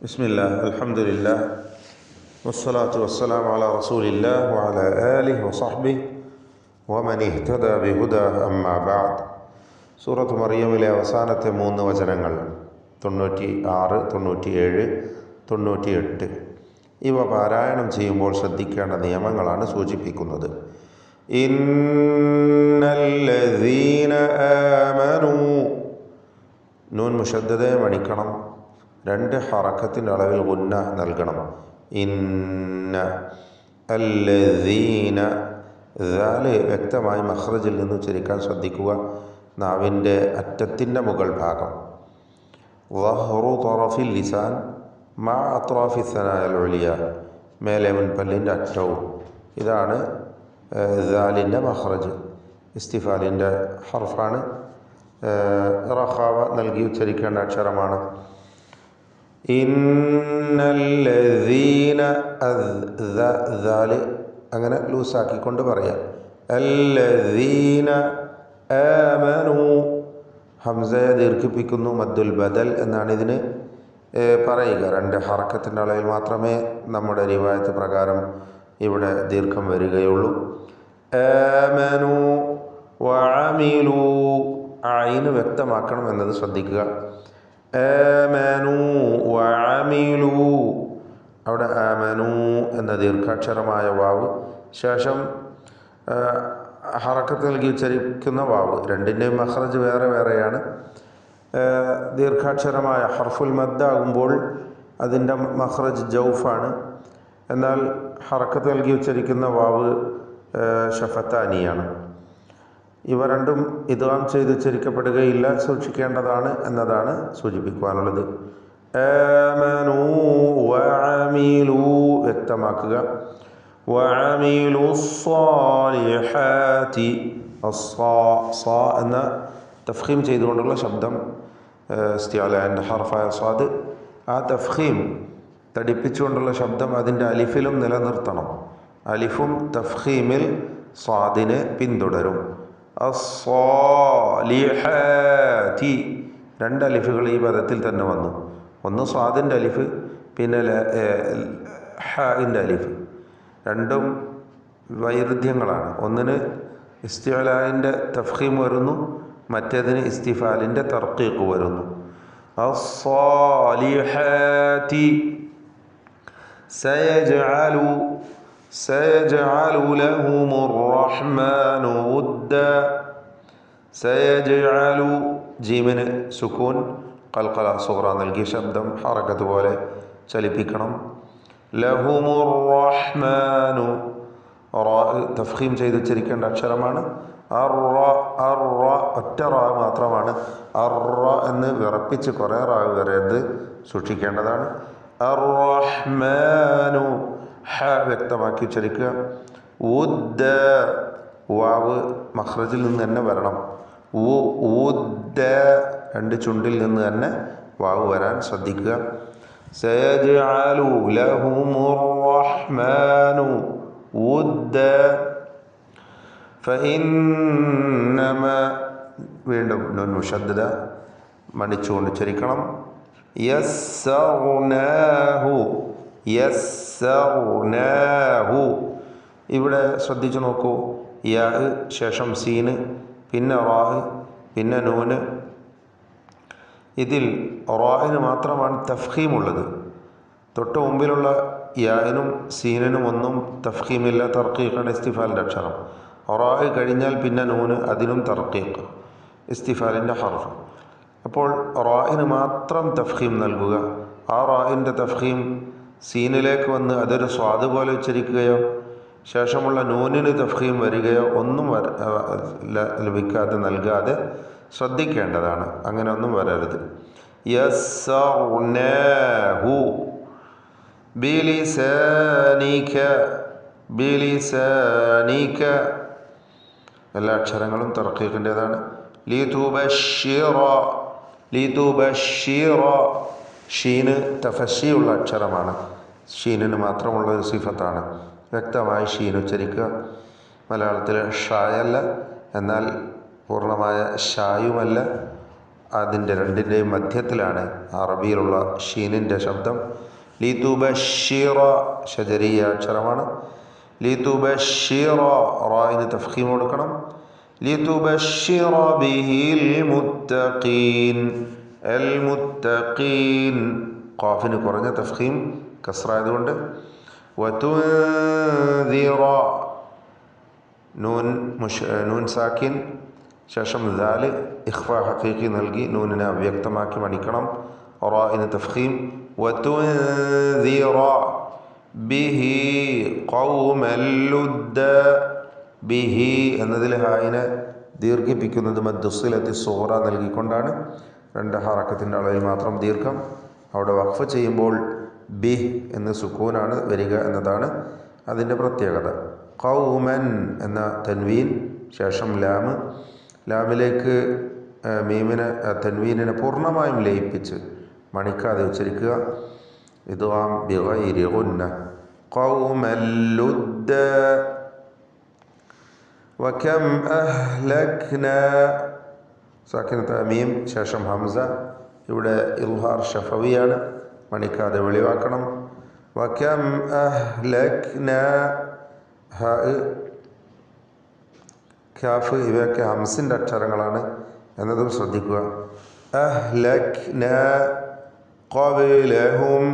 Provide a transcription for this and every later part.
ബിസ്മില്ലാഹ് അൽഹംദുലില്ലാഹ് വസ്സലാത്തു വസ്സലാമു അലാ റസൂലില്ലാഹ് വഅലാ ആലിഹി വസഹ്ബിഹി വമൻ ഇഹ്തദാ ബിഹുദാഹു അമ്മാ ബഅദ്. സൂറത്ത് മറിയമിലെ അവസാനത്തെ 3 വചനങ്ങൾ 96, 97, 98 ഇവ പാരായണം ചെയ്യുമ്പോൾ ശ്രദ്ധിക്കേണ്ട നിയമങ്ങളാണ് സൂചിപ്പിക്കുന്നത്. ഇന്നല്ലദീന ആമനൂ, നൂൻ മുശദ്ദദയെ മണിക്കണം, 2 ഹറക്കത്തിൻ്റെ അളവിൽ ഗുന്ന നൽകണം. ഇന്ന അല്ലദീന, ദാല് വ്യക്തമായി മഖ്റജിൽ നിന്ന് ഉച്ചരിക്കാൻ ശ്രദ്ധിക്കുക. നാവിൻ്റെ അറ്റത്തിൻ്റെ മുകൾ ഭാഗം, വഹ്റു ത്വറഫിൽ ലിസാൻ മാ അത്റാഫി സനായൽ ഉലിയ, മേലെ മുൻപല്ലിൻ്റെ അറ്റവും. ഇതാണ് ദാലിൻ്റെ മഖ്റജ്. ഇസ്തിഫാലിൻ്റെ ഹർഫാണ്. റഖാവ നൽകി ഉച്ചരിക്കേണ്ട അക്ഷരമാണ്. ഇന്നല്ലദീന, ദാല് അങ്ങനെ ലൂസാക്കിക്കൊണ്ട് പറയാം. അല്ലദീന ആമനൂ, ഹംസയെ ദീർഘിപ്പിക്കുന്നു. മദ്ദുൽ ബദൽ എന്നാണ് ഇതിന് പറയുക. 2 ഹറക്കത്തിൻ്റെ അളവിൽ മാത്രമേ നമ്മുടെ റിവായത്ത് പ്രകാരം ഇവിടെ ദീർഘം വരികയുള്ളൂ. ആമനൂ വഅമിലൂ, ഐന് വ്യക്തമാക്കണം എന്നത് ശ്രദ്ധിക്കുക. ആമനൂ വഅമിലൂ, അവിടെ ആമനൂ എന്ന ദീർഘാക്ഷരമായ വാവ്, ശേഷം ഹറക്കത്ത് നൽകി ഉച്ചരിക്കുന്ന വാവ്, രണ്ടിൻ്റെയും മഖ്റജ് വേറെ വേറെയാണ്. ദീർഘാക്ഷരമായ ഹർഫുൽ മദ്ദാകുമ്പോൾ അതിൻ്റെ മഖ്റജ് ജൗഫാണ്. എന്നാൽ ഹറക്കത്ത് നൽകി ഉച്ചരിക്കുന്ന വാവ് ഷഫത്താനിയാണ്. ഇവ രണ്ടും ഇദ്ഗാം ചെയ്ത് ഉച്ചരിക്കപ്പെടുകയില്ല, സൂക്ഷിക്കേണ്ടതാണ് എന്നതാണ് സൂചിപ്പിക്കുവാനുള്ളത്. ആമനൂ വഅമിലൂ വ്യക്തമാക്കുക. വഅമിലു സ്സാലിഹാത്തി, സാ എന്ന തഫ്ഖീം ചെയ്തുകൊണ്ടുള്ള ശബ്ദം, ഇസ്തിഅലാൻ്റെ ഹർഫായ സ്വാദ്, ആ തഫ്ഖീം തടിപ്പിച്ചുകൊണ്ടുള്ള ശബ്ദം അതിൻ്റെ അലിഫിലും നിലനിർത്തണം. അലിഫും തഫ്ഖീമിൽ സ്വാദിനെ പിന്തുടരും. അസ്സാലിഹാത്തി, 2 അലിഫുകൾ ഈ പദത്തിൽ തന്നെ വന്നു. ഒന്ന് സ്വാദിൻ്റെ അലിഫ്, പിന്നെ ഹാഇൻ്റെ അലിഫ്. രണ്ടും വൈരുദ്ധ്യങ്ങളാണ്. ഒന്നിന് ഇസ്തിഅലാൻ്റെ തഫ്ഖീം വരുന്നു, മറ്റേതിന് ഇസ്തിഫാലിൻ്റെ തർക്കീഖ് വരുന്നു. അസ്സാലിഹാത്തി സയജ്അലു, സയജ്അലു ലഹുമുർ റഹ്മാനു വുദ്ദാ, സയജ്അലു, ജീമിന് സുക്കൂൻ, ഖൽഖല സുഗ്റ നൽകിയ ശബ്ദം ഹറക്കത്ത് പോലെ ചലിപ്പിക്കണം. ലഹുമുർ റഹ്മാനു, തഫ്ഖീം ചെയ്ത് ഉച്ചരിക്കേണ്ട അക്ഷരമാണ്. ഒറ്റ റാ മാത്രമാണ്. എന്ന് വിറപ്പിച്ച് കുറേ റാ വരരുത്, സൂക്ഷിക്കേണ്ടതാണ്. അർ-റഹ്മാനു, ഹ വ്യക്തമാക്കി ഉച്ചരിക്കുക. വുദ്ദ, വാവ് മഖ്റജിൽ നിന്ന് തന്നെ വരണം. വുദ്ദ, 2 ചുണ്ടിൽ നിന്ന് തന്നെ വാവ് വരാൻ ശ്രദ്ധിക്കുക. സയജ്അലു ലഹുമുർ റഹ്മാനു വുദ്ദ ഫഇന്നമ, വീണ്ടും നൂൻ മുശദ്ദദ മണിച്ചുകൊണ്ട് ഉച്ചരിക്കണം. യസ്സർനാഹു, യസ്സർനാഹു, ഇവിടെ ശ്രദ്ധിച്ചു നോക്കൂ. യാ ശേഷം സീന്, പിന്നെ റാഹ്, പിന്നെ നൂന്. ഇതിൽ റാഹിന് മാത്രമാണ് തഫ്ഖീമുള്ളത്. തൊട്ട് മുമ്പിലുള്ള യാനും സീനിനും ഒന്നും തഫ്ഖീമില്ല, തർക്കീഖാണ് ഇസ്തിഫാലിൻ്റെ അക്ഷരം. റാഹ് കഴിഞ്ഞാൽ പിന്നെ നൂന്, അതിനും തർക്കീഖ്, ഇസ്തിഫാലിൻ്റെ ഹർഫ്. അപ്പോൾ റാഹിന് മാത്രം തഫ്ഖീം നൽകുക. ആ റാഹിൻ്റെ തഫ്ഖീം സീനിലേക്ക് വന്ന് അതൊരു സ്വാദ് പോലെ ഉച്ചരിക്കുകയോ ശേഷമുള്ള നൂനിന് തഫ്ഖീം വരികയോ ഒന്നും ലഭിക്കാതെ നൽകാതെ ശ്രദ്ധിക്കേണ്ടതാണ്. അങ്ങനെ ഒന്നും വരരുത്. യസ്സർനാഹു ബിലിസാനിക, ബിലിസാനിക, എല്ലാ അക്ഷരങ്ങളും തർക്കീഖിൻ്റേതാണ്. ലിതുബശ്ശിറ, ലിതുബശ്ശിറ, ഷീന് തഫശിയുള്ള അക്ഷരമാണ്. ഷീനിന് മാത്രമുള്ള ഒരു സിഫത്താണ്. വ്യക്തമായി ഷീൻ ഉച്ചരിക്കുക. മലയാളത്തിൽ ഷായല്ല, എന്നാൽ പൂർണ്ണമായ ഷായുമല്ല. അതിൻ്റെ രണ്ടിൻ്റെയും മധ്യത്തിലാണ് അറബിയിലുള്ള ഷീനിൻ്റെ ശബ്ദം. ലിതുബശ്ശിറ ഷജരിയ അക്ഷരമാണ്. ലിതുബശ്ശിറ റായിന് തഫ്ഖീം കൊടുക്കണം. ലിതുബശ്ശിറ ബിഹിൽ മുത്തഖീൻ അൽ മുത്തഖീൻ ഖാഫിന് കുറഞ്ഞ തഫ്ഖീം കസ്റായതുകൊണ്ട്. വതുൻദിറ നൂൻ സാക്കിൻ ശേഷം ദാല് ഇഖ്ഫാ ഹഖീഖി നൽകി നൂനിനെ അവ്യക്തമാക്കി മണിക്കണം. റായിന് തഫ്ഖീം. വതുൻദിറ ബിഹി ഖൗമൻ ലുദ്ദ ബിഹി എന്നതിൽ ഹായിനെ ദീർഘിപ്പിക്കുന്നത് മദ്ദുസ്സിലത്തി സുഗ്റ നൽകിക്കൊണ്ടാണ്. 2 ഹറക്കത്തിൻ്റെ അളവിൽ മാത്രം ദീർഘം. അവിടെ വഖഫ് ചെയ്യുമ്പോൾ ബിഹ് എന്ന് സുക്കൂനാണ് വരിക എന്നതാണ് അതിൻ്റെ പ്രത്യേകത. ഖൗമൻ എന്ന തൻവീൻ ശേഷം ലാമിലേക്ക് തൻവീനിനെ പൂർണ്ണമായും ലയിപ്പിച്ച് മണിക്കാതെ ഉച്ചരിക്കുക. ഇദ്ഗാം ബിഗൈരി ഗുന്ന. ഖൗമൻ ലുദ്ദ. വകം അഹ്ലക്നാ സാക്കിനത്ത് മീം ശേഷം ഹംസ. ഇവിടെ ഇൽഹാർ ഷഫവിയാണ്, മണിക്കാതെ വെളിവാക്കണം. വകം അഹ്ലക്നാ ഹ ഖാഫ് ഇവയൊക്കെ ഹംസിൻ്റെ അക്ഷരങ്ങളാണ് എന്നതും ശ്രദ്ധിക്കുക. അഹ്ലക്നാ ഖബ്ലഹും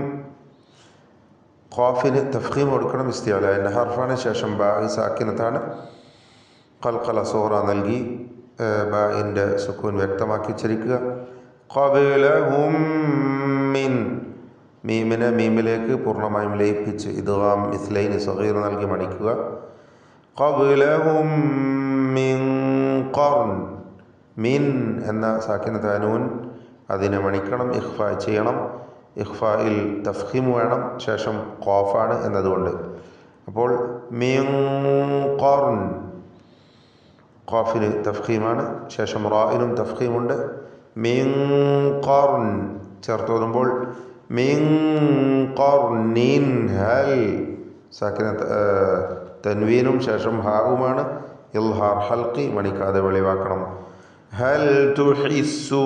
ഖാഫിന് തഫ്ഖീം കൊടുക്കണം. ഇസ്തിഅല എന്ന ഹർഫാണ്. ശേഷം ബാ സാക്കിനത്താണ്. ഖൽഖല സുഗ്റ നൽകി ബാഇൻ്റെ സുക്കൂൻ വ്യക്തമാക്കി ഉച്ചരിക്കുക. ഖബ്ലഹും മിൻ മീമിനെ മീമിലേക്ക് പൂർണ്ണമായും ലയിപ്പിച്ച് ഇദ്ഗാം മിസ്ലൈനി സഗീർ നൽകി മണിക്കുക. ഖബ്ലഹും മിൻ ഖർൻ മിൻ എന്ന സാക്കിനത്ത് നൂൻ അതിനെ മണിക്കണം, ഇഖ്ഫാ ചെയ്യണം. ഇഖ്ഫായിൽ തഫ്ഖീം വേണം, ശേഷം ഖാഫാണ് എന്നതുകൊണ്ട്. അപ്പോൾ മിൻ ഖർൻ ഖാഫിന് തഫ്ഖീമാണ്, ശേഷം റായിനും തഫ്ഖീമുണ്ട്. മിൻ ഖർൻ ചേർത്തോതുമ്പോൾ മിൻ ഖർനിൻ ഹൽ സാക്കിനത്ത് തൻവീനും ശേഷം ഹാവുമാണ്. ഇൽഹാർ ഹൽഖി മണിക്കാതെ വെളിവാക്കണം. ഹൽ തുഹിസ്സു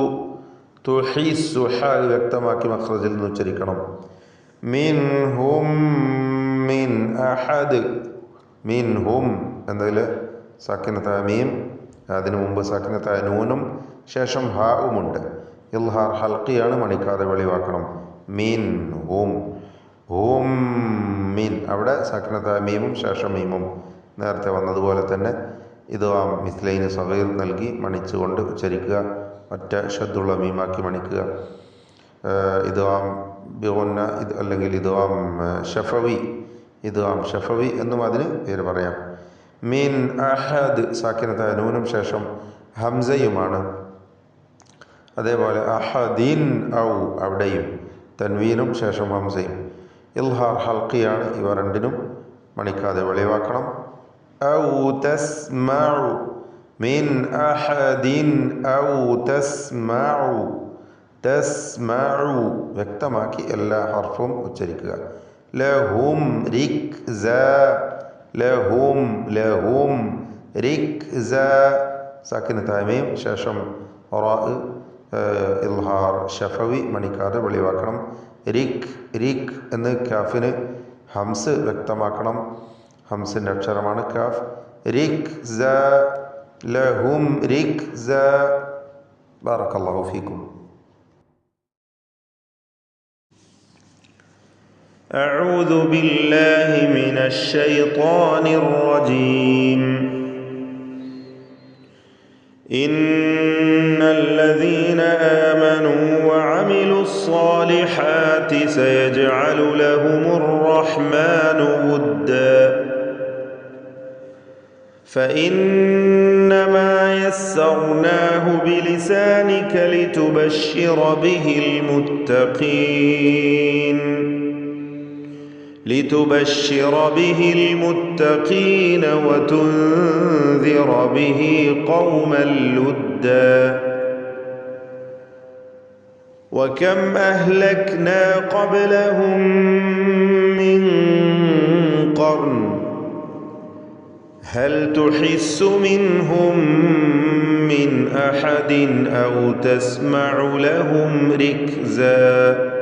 തുഹിസ്സു ഹ വ്യക്തമാക്കി മഖ്റജിൽ നിന്ന് ഉച്ചരിക്കണം. മിൻഹും മിൻ അഹദ് മിൻഹും എന്നതിൽ സാക്കിനത്തായ മീം, അതിനു മുമ്പ് സാക്കിനത്തായ നൂനും ശേഷം ഹാവുമുണ്ട്. ഇൽഹാർ ഹൽഖിയാണ്, മണിക്കാതെ വെളിവാക്കണം. മീൻ ഹും ഹും മീൻ അവിടെ സാക്കിനത്തായ മീമും ശേഷം മീമും നേരത്തെ വന്നതുപോലെ തന്നെ ഇദ്ഗാം മിസ്ലൈന് സഗീർ നൽകി മണിച്ചുകൊണ്ട് ഉച്ചരിക്കുക. ഒറ്റ ഷദ്ദുള്ള മീമാക്കി മണിക്കുക. ഇദ്ഗാം ബിഗുന്ന അല്ലെങ്കിൽ ഇദ്ഗാം ഷഫവി ഇദ്ഗാം ഷഫവി എന്നും അതിന് പേര് പറയാം. മിൻ അഹദ് സാക്കിനത്തായ നൂനും ശേഷം ഹംസയുമാണ്. അതേപോലെ അഹദിൻ ഔ അവിടെയും തൻവീനും ശേഷം ഹംസയും. ഇൽഹാർ ഹൽഖിയാണ്, ഇവ രണ്ടിനും മണിക്കാതെ വെളിവാക്കണം. ഔ തസ്മഉ മിൻ അഹദിൻ ഔ തസ്മഉ തസ്മഉ വ്യക്തമാക്കി എല്ലാ ഹർഫും ഉച്ചരിക്കുക. ലഹും റിക്സ ലഹും ലഹും റിക്സ സാക്കിനത്തായ മീം ശേഷം റാ ഇൽഹാർ ഷഫവി മണിക്കാതെ വെളിവാക്കണം. റിക് റിക് എന്ന് കാഫിന് ഹംസ് വ്യക്തമാക്കണം. ഹംസിൻ്റെ അക്ഷരമാണ് കാഫ്. റിക്സ ലഹും റിക്സ. ബാറക്കല്ലാഹു ഫീക്കും. أعوذ بالله من الشيطان الرجيم. إن الذين آمنوا وعملوا الصالحات سيجعل لهم الرحمن ودا فإنما يسرناه بلسانك لتبشر به المتقين وتنذر به قوما لدا وكم أهلكنا قبلهم من قرن هل تحس منهم من أحد أو تسمع لهم ركزا